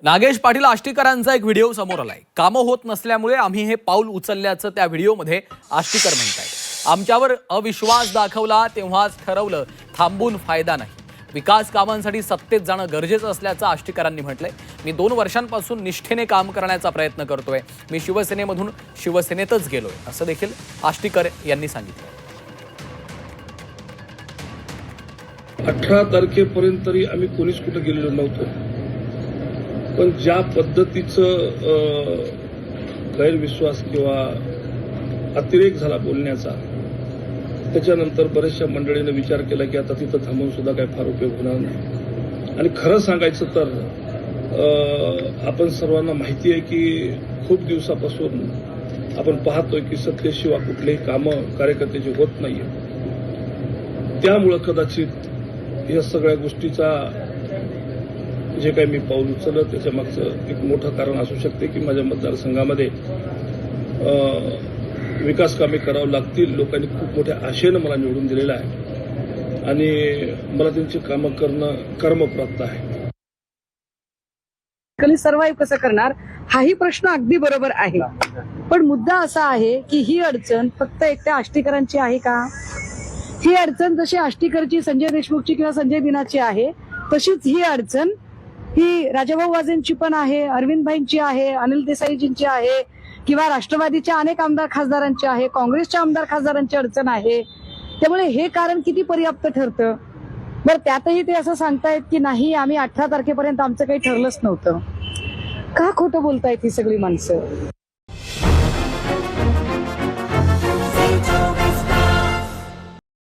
नागेश पाटील आष्टीकरांचा एक व्हिडिओ समोर आलाय। कामं होत नसल्यामुळे आम्ही हे पाऊल उचलल्याचं त्या व्हिडिओमध्ये आष्टीकर म्हणतायत। आमच्यावर अविश्वास दाखवला तेव्हाच ठरवलं थांबून फायदा नाही। विकास कामांसाठी सत्तेत जाणं गरजेचं असल्याचं आष्टीकरांनी म्हटलंय। मी 2 वर्षांपासून निष्ठेने काम करण्याचा प्रयत्न करतोय। मी शिवसेनेमधून शिवसेनेतच गेलोय असं देखील आष्टीकर यांनी सांगितलं। 18 तारखेपर्यंत तरी आम्ही कोणीच कुठे गेलेलो नव्हतो, पण ज्या पद्धतीचं गैरविश्वास किंवा अतिरेक झाला बोलण्याचा, त्याच्यानंतर बऱ्याचशा मंडळीने विचार केला की आता तिथं थांबून सुद्धा काही फार उपयोग होणार नाही। आणि खरं सांगायचं तर आपण सर्वांना माहिती आहे की खूप दिवसापासून आपण पाहतोय की सत्तेशिवाय कुठलेही कामं कार्यकर्त्याची होत नाहीये। त्यामुळं कदाचित या सगळ्या गोष्टीचा जे काही मी पाऊल उचललं त्याच्या मागचं एक मोठं कारण असू शकते की माझ्या मतदारसंघामध्ये विकास कामे करावं लागतील। लोकांनी खूप मोठ्या आशेनं मला निवडून दिलेलं आहे आणि मला त्यांची कामं करणं कर्मप्राप्त आहे। सर्व्हाइव्ह कसं करणार हाही प्रश्न अगदी बरोबर आहे, पण मुद्दा असा आहे की ही अडचण फक्त एकट्या आष्टीकरांची आहे का? ही अडचण जशी आष्टीकरची, संजय देशमुखची किंवा संजय दिनाची आहे, तशीच ही अडचण ही राजाभाऊ वाजेंची पण आहे, अरविंदभाईंची आहे, अनिल देसाईजींची आहे किंवा राष्ट्रवादीच्या अनेक आमदार खासदारांची आहे, काँग्रेसच्या आमदार खासदारांची अडचण आहे। त्यामुळे हे कारण किती पर्याप्त ठरतं? बरं, त्यातही ते असं सांगतायत की नाही आम्ही 18 तारखेपर्यंत आमचं काही ठरलंच नव्हतं। का खोटं बोलतायत ही सगळी माणसं?